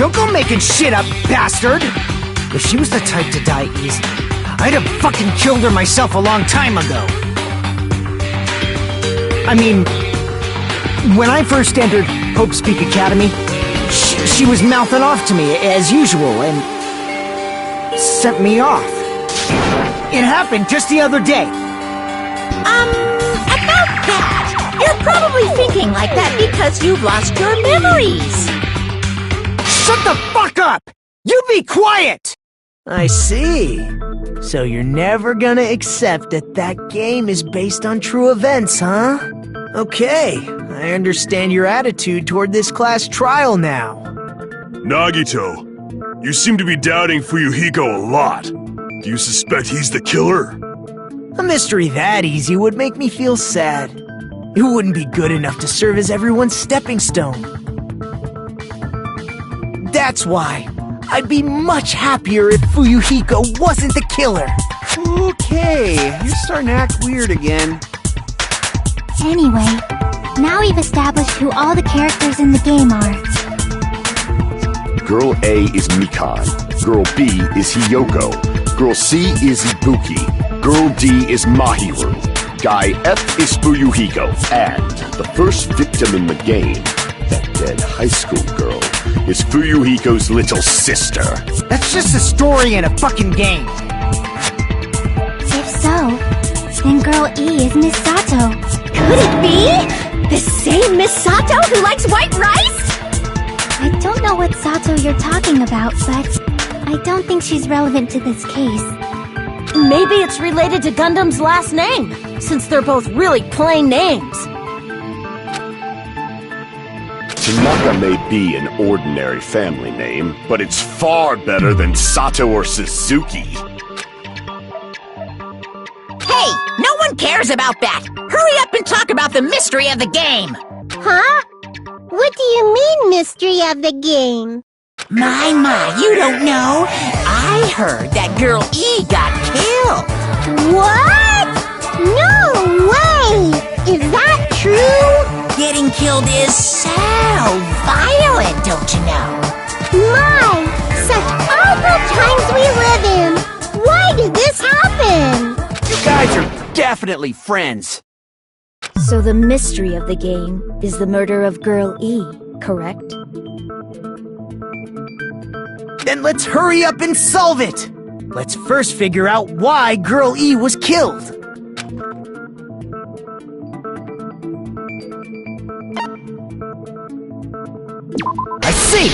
Don't go making shit up, bastard! If she was the type to die easily, I'd have fucking killed her myself a long time ago. I mean, when I first entered Hope's Peak Academy, she was mouthing off to me as usual and sent me off. It happened just the other day. About that, you're probably thinking like that because you've lost your memories. Shut the fuck up! You be quiet! I see. So you're never gonna accept that that game is based on true events, huh? Okay, I understand your attitude toward this class trial now. Nagito, you seem to be doubting Fuyuhiko a lot. Do you suspect he's the killer? A mystery that easy would make me feel sad. It wouldn't be good enough to serve as everyone's stepping stone. That's why I'd be much happier if Fuyuhiko wasn't the killer. Okay, you're starting to act weird again. Anyway, now we've established who all the characters in the game are. Girl A is Mikan. Girl B is Hiyoko. Girl C is Ibuki. Girl D is Mahiru. Guy F is Fuyuhiko. And the first victim in the game, that dead high school girl, is Fuyuhiko's little sister. That's just a story in a fucking game. If so, then Girl E is Miss Sato. Could it be? The same Miss Sato who likes white rice? I don't know what Sato you're talking about, but I don't think she's relevant to this case. Maybe it's related to Gundam's last name, since they're both really plain names. Tanaka may be an ordinary family name, but it's far better than Sato or Suzuki. Hey, no one cares about that! Hurry up and talk about the mystery of the game! Huh? What do you mean, mystery of the game? My, you don't know! I heard that Girl E got killed! What? No way! Is that true? Getting killed is so violent, don't you know? My, such awful times we live in! Why did this happen? You guys are definitely friends. So the mystery of the game is the murder of Girl E, correct? Then let's hurry up and solve it! Let's first figure out why Girl E was killed. I see!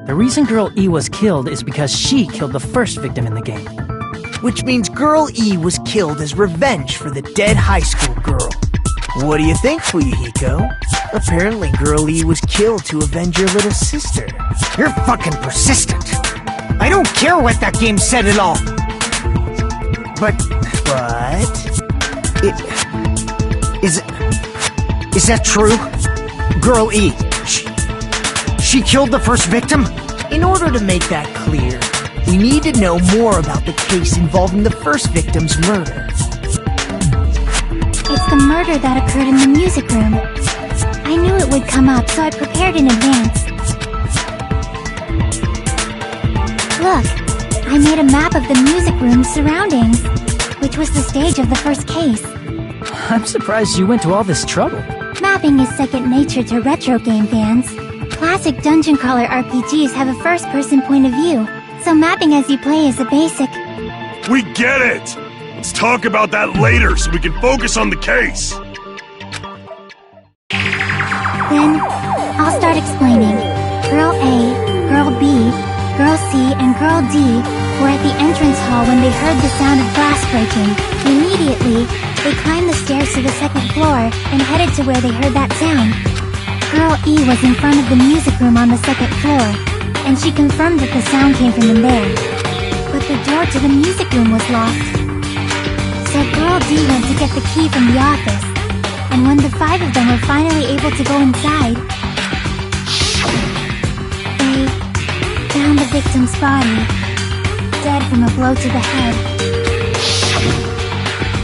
The reason Girl E was killed is because she killed the first victim in the game. Which means Girl E was killed as revenge for the dead high school girl. What do you think, Fuyuhiko? Apparently Girl E was killed to avenge your little sister. You're fucking persistent. I don't care what that game said at all. But is that true? Girl E, she killed the first victim? In order to make that clear, we need to know more about the case involving the first victim's murder. It's the murder that occurred in the music room. I knew it would come up, so I prepared in advance. Look, I made a map of the music room's surroundings, which was the stage of the first case. I'm surprised you went to all this trouble. Mapping is second nature to retro game fans. Classic dungeon crawler RPGs have a first-person point of view, so mapping as you play is a basic. We get it! Let's talk about that later so we can focus on the case. Then, I'll start explaining. Girl A, Girl B, Girl C, and Girl D were at the entrance hall when they heard the sound of glass breaking. Immediately, they climbed the stairs to the second floor and headed to where they heard that sound. Girl E was in front of the music room on the second floor, and she confirmed that the sound came from in there. But the door to the music room was locked. So Girl D went to get the key from the office, and when the five of them were finally able to go inside, they found the victim's body, dead from a blow to the head.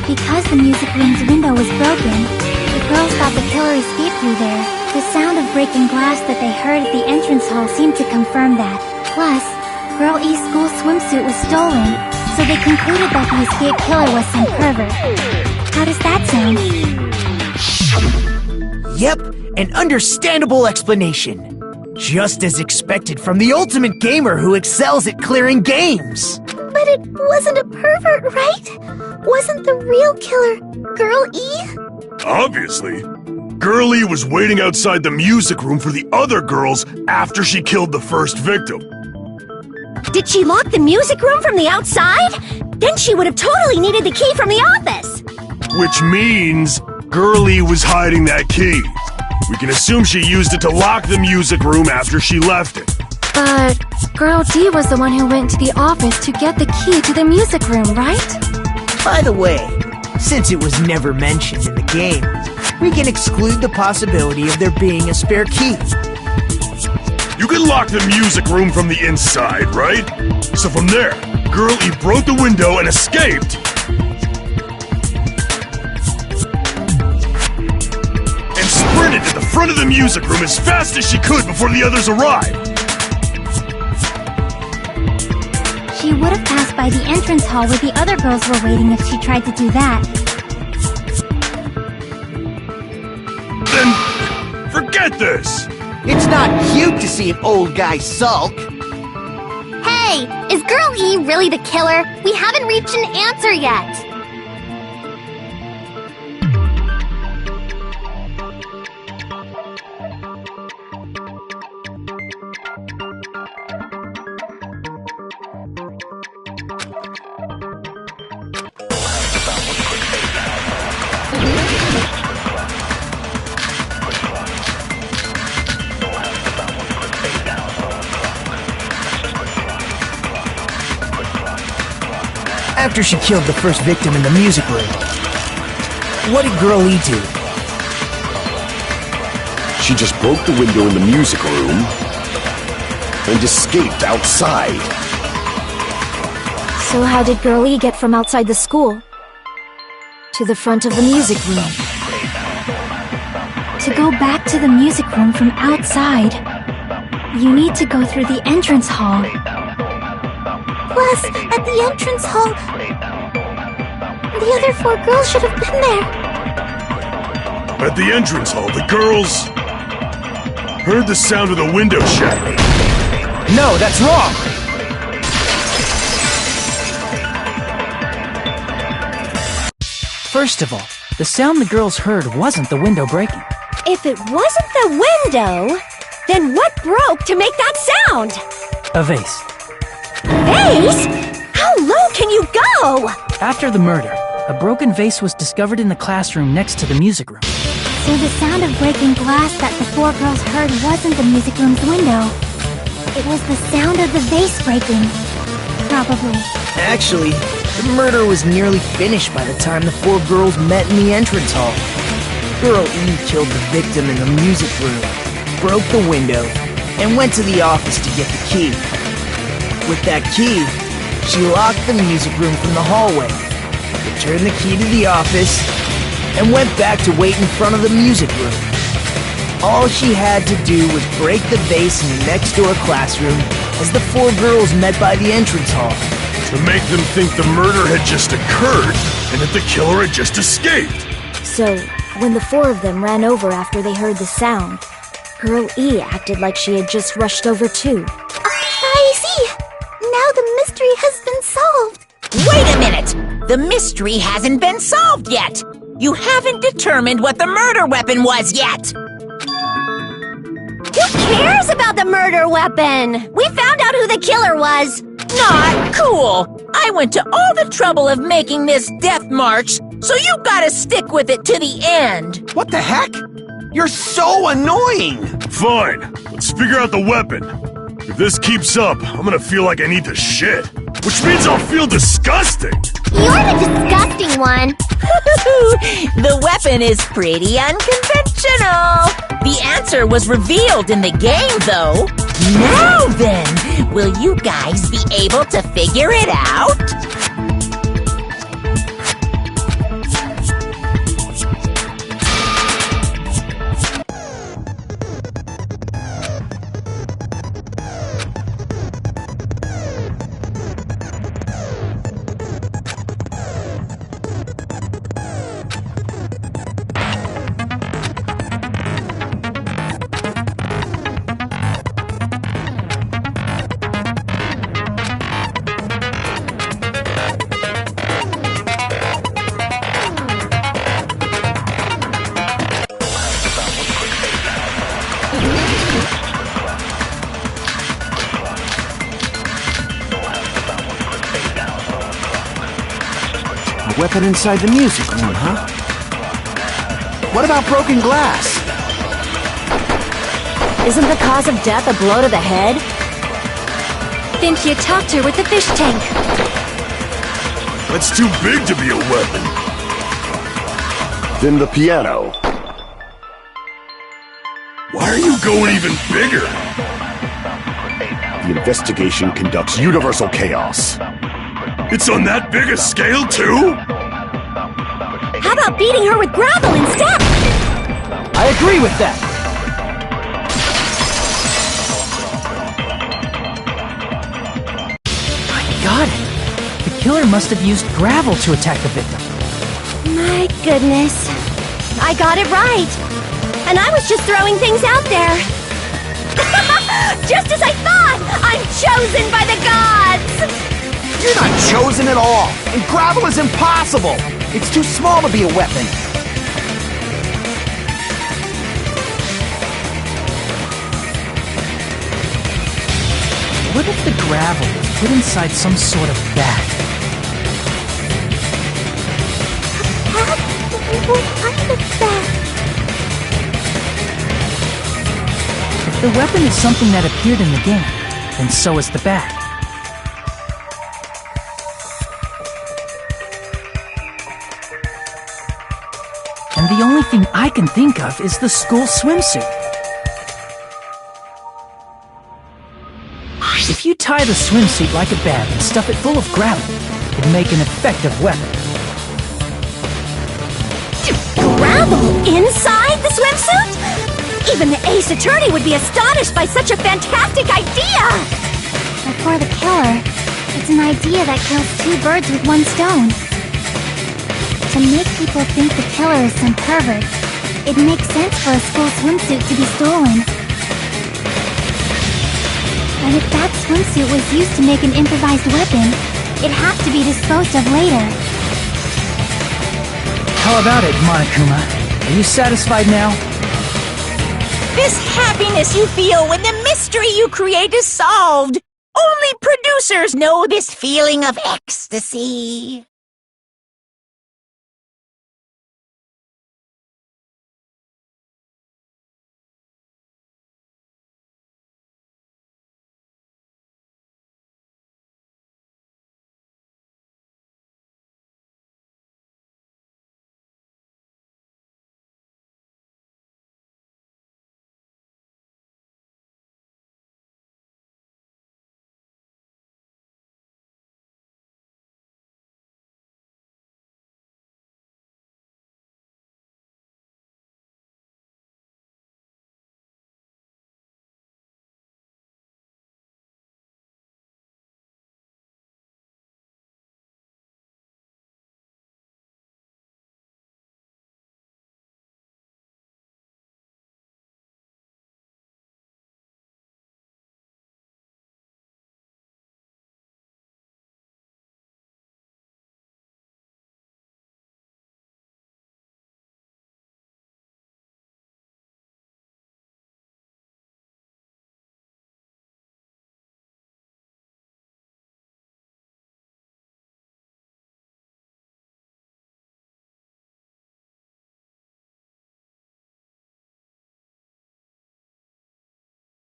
Because the music room's window was broken, the girls thought the killer escaped through there. The sound of of breaking glass that they heard at the entrance hall seemed to confirm that. Plus, Girl E's school swimsuit was stolen, so they concluded that the escaped killer was some pervert. How does that sound? Yep, an understandable explanation. Just as expected from the ultimate gamer who excels at clearing games. But it wasn't a pervert, right? Wasn't the real killer Girl E? Obviously. Girl E was waiting outside the music room for the other girls after she killed the first victim. Did she lock the music room from the outside? Then she would have totally needed the key from the office. Which means Girl E was hiding that key. We can assume she used it to lock the music room after she left it. But Girl D was the one who went to the office to get the key to the music room, right? By the way, since it was never mentioned in the game, we can exclude the possibility of there being a spare key. You can lock the music room from the inside, right? So from there, Girl E broke the window and escaped. And sprinted to the front of the music room as fast as she could before the others arrived. She would have passed by the entrance hall where the other girls were waiting if she tried to do that. Then, forget this! It's not cute to see an old guy sulk. Hey, is Girl E really the killer? We haven't reached an answer yet. After she killed the first victim in the music room, what did Girl E do? She just broke the window in the music room and escaped outside. So how did Girl E get from outside the school to the front of the music room? To go back to the music room from outside, you need to go through the entrance hall. Plus, at the entrance hall, the other 4 girls should have been there. At the entrance hall, the girls heard the sound of the window shattering. No, that's wrong! First of all, the sound the girls heard wasn't the window breaking. If it wasn't the window, then what broke to make that sound? A vase. Vase? How low can you go? After the murder, a broken vase was discovered in the classroom next to the music room. So the sound of breaking glass that the 4 girls heard wasn't the music room's window. It was the sound of the vase breaking. Probably. Actually, the murder was nearly finished by the time the 4 girls met in the entrance hall. Girl E killed the victim in the music room, broke the window, and went to the office to get the key. With that key, she locked the music room from the hallway, returned the key to the office, and went back to wait in front of the music room. All she had to do was break the vase in the next door classroom as the 4 girls met by the entrance hall. To make them think the murder had just occurred and that the killer had just escaped. So, when the 4 of them ran over after they heard the sound, Girl E acted like she had just rushed over too. I see. Now the mystery has been solved. Wait a minute! The mystery hasn't been solved yet! You haven't determined what the murder weapon was yet! Who cares about the murder weapon? We found out who the killer was. Not cool! I went to all the trouble of making this death march, so you gotta stick with it to the end! What the heck? You're so annoying! Fine, let's figure out the weapon. If this keeps up, I'm gonna feel like I need to shit. Which means I'll feel disgusting! You're the disgusting one. The weapon is pretty unconventional! The answer was revealed in the game, though. Now then, will you guys be able to figure it out? A weapon inside the music room, huh? What about broken glass? Isn't the cause of death a blow to the head? Think you talked her with the fish tank. That's too big to be a weapon. Then the piano. Why are you going even bigger? The investigation conducts universal chaos. It's on that big a scale, too? How about beating her with gravel instead? I agree with that. I got it. The killer must have used gravel to attack the victim. My goodness. I got it right. And I was just throwing things out there. Just as I thought! I'm chosen by the gods! You're not chosen at all, and gravel is impossible. It's too small to be a weapon. What if the gravel was put inside some sort of bat? What is that? If the weapon is something that appeared in the game, then so is the bat. And the only thing I can think of is the school swimsuit. If you tie the swimsuit like a bag and stuff it full of gravel, it'd make an effective weapon. Gravel inside the swimsuit? Even the ace attorney would be astonished by such a fantastic idea! But for the killer, it's an idea that kills two birds with one stone. To make people think the killer is some pervert, it makes sense for a school swimsuit to be stolen. But if that swimsuit was used to make an improvised weapon, it'd have to be disposed of later. How about it, Monokuma? Are you satisfied now? This happiness you feel when the mystery you create is solved. Only producers know this feeling of ecstasy.